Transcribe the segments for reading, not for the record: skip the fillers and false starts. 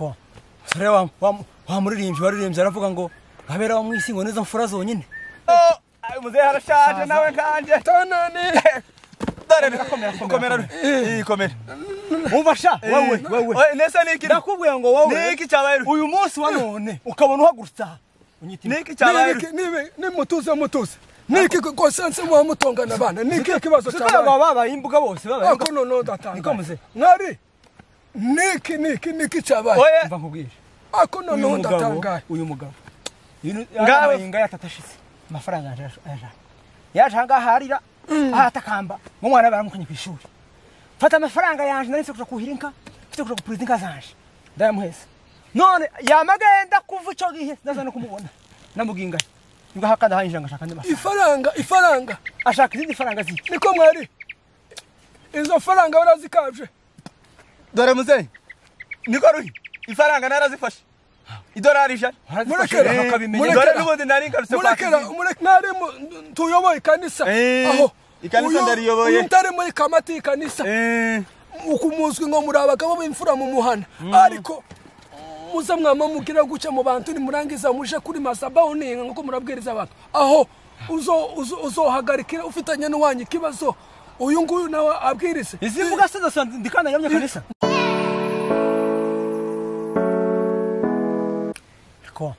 ko sore wa muririmbyi waririmbye aravuga ngo nkabera wa mwisi ngo nizo mfura zonyine muzehe arashaje nawe kanje tanane dare komera umva sha wewe nese niki ndakubwiye ngo wowe niki cyabaye uyu munsi wa none ukabona uhagurutsa niki cyabaye ni mutuze niki ko sense mu mutongana bana niki kibazo cyabaye baba imbuga bose baba ako no datanga niko muze mwari niki cyabaye mva nkubwire ako no datanga uyu mugabo ngawe inga yatatashitse amafaranga yaje hanga harira ahatakamba mu mwana baramukanye ku ishuri fata amafaranga yanje nari kuja kuhirinka mfite kuja kupresidinga zanje ndayamuheza none yamagenda kuva ico gihe ndaza no kumubona namuginga nibwo hakanda hanyije ngashaka ndi ifaranga ashaka izindi faranga ziki niko mwari izo faranga barazikavye dore muzehe niko ruhi ifaranga narazifashe idolari ijana murekera akabimenya dore nubundi nari ngarutse nari tuyoboye kanisa aho ikanisa ndariyoboye ntari muri kamati kanisa ukumuzwi ngo muri abagabo b'imfura mu muhana ariko muza mwama mugira guca mu bantu ni murangiza muje kuri masabaho ninga ngo murabwiriza abantu aho uzohagarikira ufitanye n'uwanyu kibazo uyu nguyu nawe abwirize izi mbuga se ndikana yamye kanisa ko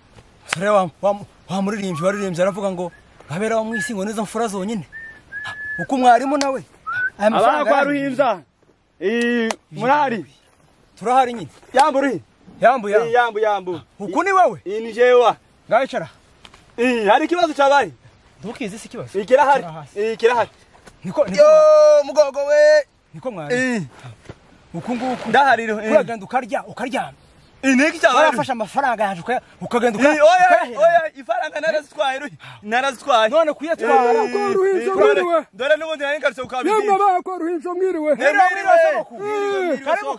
sore wa muririmbyi waririmbye aravuga ngo nkabera wa mwisi ngo nizo mfura zonyine uko mwarimu nawe abana kwa ruhimza murari turahari nyine yambu uko ni wewe ni jewa ngayicara hari kibazo cyabaye ntukizi si kibazo kirahari niko mugogo we niko mwari uko nguko ndahariro uragenda ukaryama niki cyabaye warafashe amafaranga yaje ukagenda oya ifaranga narazitwaye none kuyatwara ko ruhinzo mwiriwe dore nubundi nari ngarutse ukabidi yemba bako ruhinzo mwiriwe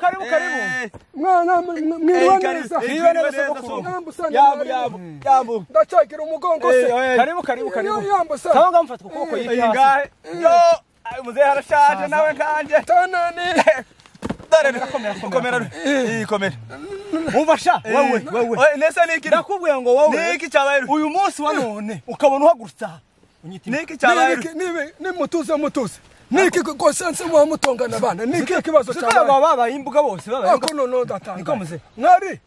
karibu mwana mwiriwe neza yambu ndacakira umugongo se karibu yambo se tanga mfata ukoko ingahe yo muzehe arashaje nawe kanje tanane dare komera umva sha wewe nese niki ndakubwiye ngo wowe niki cyabaye uyu munsi wa none ukabona uhagurutsa niki cyabaye ni mutuze niki ko sense mu mutongana bana niki kibazo cyabaye baba imbuga bose baba ako no datanga niko muze mwari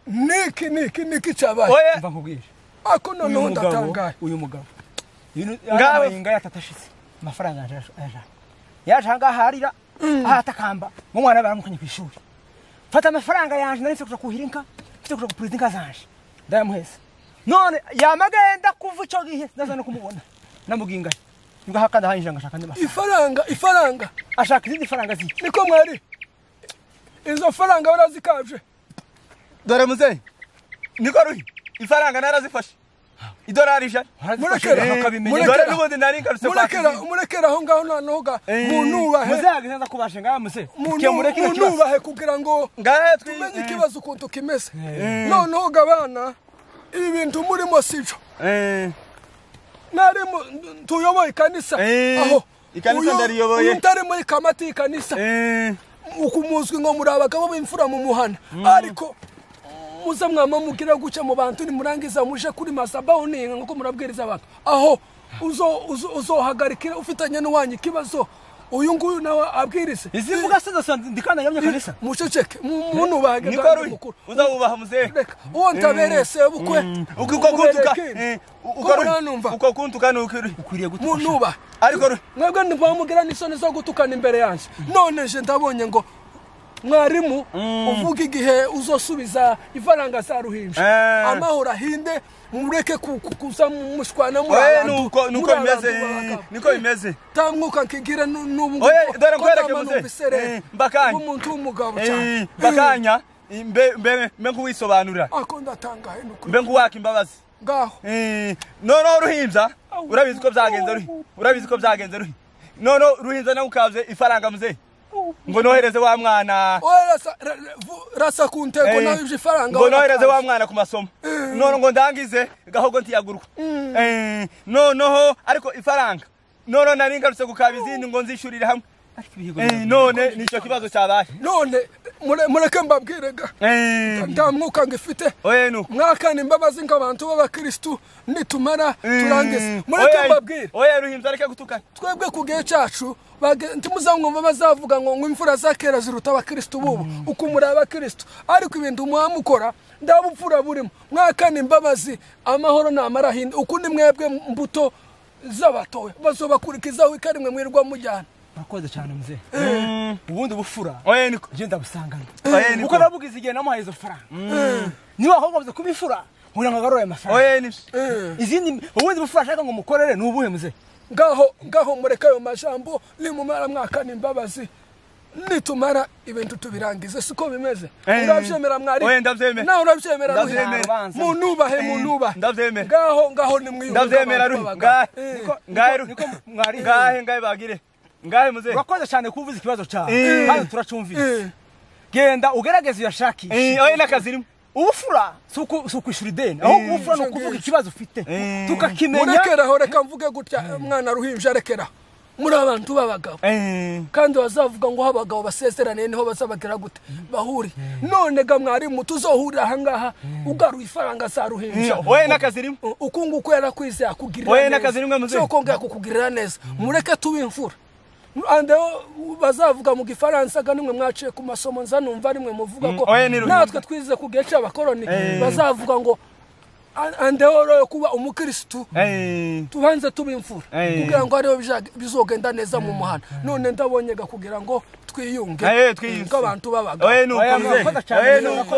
niki cyabaye mva nkubwire ako no datanga uyu mugabo ngawe inga yatatashitse amafaranga yaje hanga harira ahatakamba mu mwana baramukanye ku ishuri fata amafaranga yanje nari kuja kuhirinka mfite kuja kupresidinga zanje ndayamuheza none yamagenda kuva ico gihe ndaza no kumubona namuginga nibwo hakanda hanyije ngashaka ndi ifaranga ashaka izindi faranga ziki niko mwari izo faranga barazikavye dore muzehe niko ruhi ifaranga narazifashe idolari ijana murekera akabimenya dore nubundi nari ngarutse murekera aho ngaho nonoga munubahe muze yagenza kubashe ngaho muze munubahe kugira ngo tumenye ikibazo ukuntu kimeze noneho gabana ibi bintu murimo sijo nari tuyoboye kanisa aho ikanisa ndariyoboye ntari muri kamati kanisa ukumuzwi ngo muri abagabo b'imfura mu muhana ariko muza mwama mugira guca mu bantu ni murangiza muje kuri masabaho ninga ngo murabwiriza abantu aho uzohagarikira ufitanye n'uwanyu kibazo uyu nguyu nawe abwirize izi mbuga se ndikana yamye kanisa muceceke munubahe niko ruhi uzabubaha muzehe uwo ntaberese bukwe uko kuntuka nukuri ukwiriye gutuka munubahe ariko ruhi mwebwe ntibamugira n'isoni zo gutukana imbere yanjye none je ndabonye ngo mwarimu uvuga igihe uzosubiza ifaranga za ruhinja amahoro ahinde mureke kuza mushwana muri abantu niko bimeze tamwuka nkigire n'ubu dore nkwereke muze mbakanya umuntu w'umugabo cyane mbakanya mbe nkuwisobanura ako ndatangaye nuko mbe nkuwaka imbabazi ngaho none ruhinja urabizi ko byagenze ruhi none ruhinja nawe ukavye ifaranga muze ngo nohereze wa mwana rasa ku ntego nawe ivyo ifaranga ngo nohereze wa mwana ku masomo none ngo ndangize gahogo ntiyagurwa noneho ariko ifaranga none nari ngarutse gukaba izindi ngo nzishurire hamwe none nico kibazo cyabaye none mureke mbabwirega nta mwuka ngifite mwakana imbabazi nk'abantu b'abakristu nitumara turangize mureke mbabwire oya ruhimbya areke gutukana twebwe ku gihe cyacu ntimuzamwumva bazavuga ngo imfura za kera ziruta abakristu bubu uko muri abakristu ariko ibintu mwamukora ndabupfura burimo mwakana imbabazi amahoro namarahinda uko ni mwebwe mbuto z'abatoya bazobakurikizaho ikarimwe mwirwa mujyana Nakoze cyane mzee. Ubundi bufura. Oya niko. Genda busangana. Uko nabugize igihe namuhaye izo faranga. Niba ahubwo bavuze kubifura, nkura ngagarura amafaranga. Oya ni. Izindi ubundi bufura ashaka ngo mukorere nubuhe mzee. Ngaho mureka ayo majambo nimumara mwakana imbabazi. Nitumara ibintu tubirangize siko bimeze. Urabyemera mwari? Oya ndabyemera. Na urabyemera munubahe. Ndabyemera. Ngaho ni mwiyumva. Ndabyemera ruhi. Niko mwari. Ngahe bagire. Ngahe muze. Urakoze cyane kuvuza ikibazo cyawe. Kandi turacumvise. Genda ugerageze uyashakishe. Oya nakazirimo. Ubufura suko ishuri ideni. Aho ubufura no kuvuga ikibazo ufite. Tukakimenya. Murekeraho reka mvuge gutya mwana ruhimbya rekera. Muri abantu babagabo kandi bazavuga ngo habagabo basezerane niho bazabagira gute bahuri none ga mwari mutuzohurira hangaha ugaruye ifaranga za ruhimbya oye nakazirimo ukunguko yarakwize akugirira oye nakazirimo muze cyo konga kukugirira neza mureke tubimfura ande bazavuga mu gifaransa ga nimwe mwaciye ku masomo nzanumva rimwe muvuga ko natwe twize ku gihe cy'abakoroni bazavuga ngo ande oro kuba umukristo tubanze tubimfura kugira ngo ariyo bizogenda neza mu muhana none ndabonye ga kugira ngo twiyunge twiyunge abantu babaga oye nuko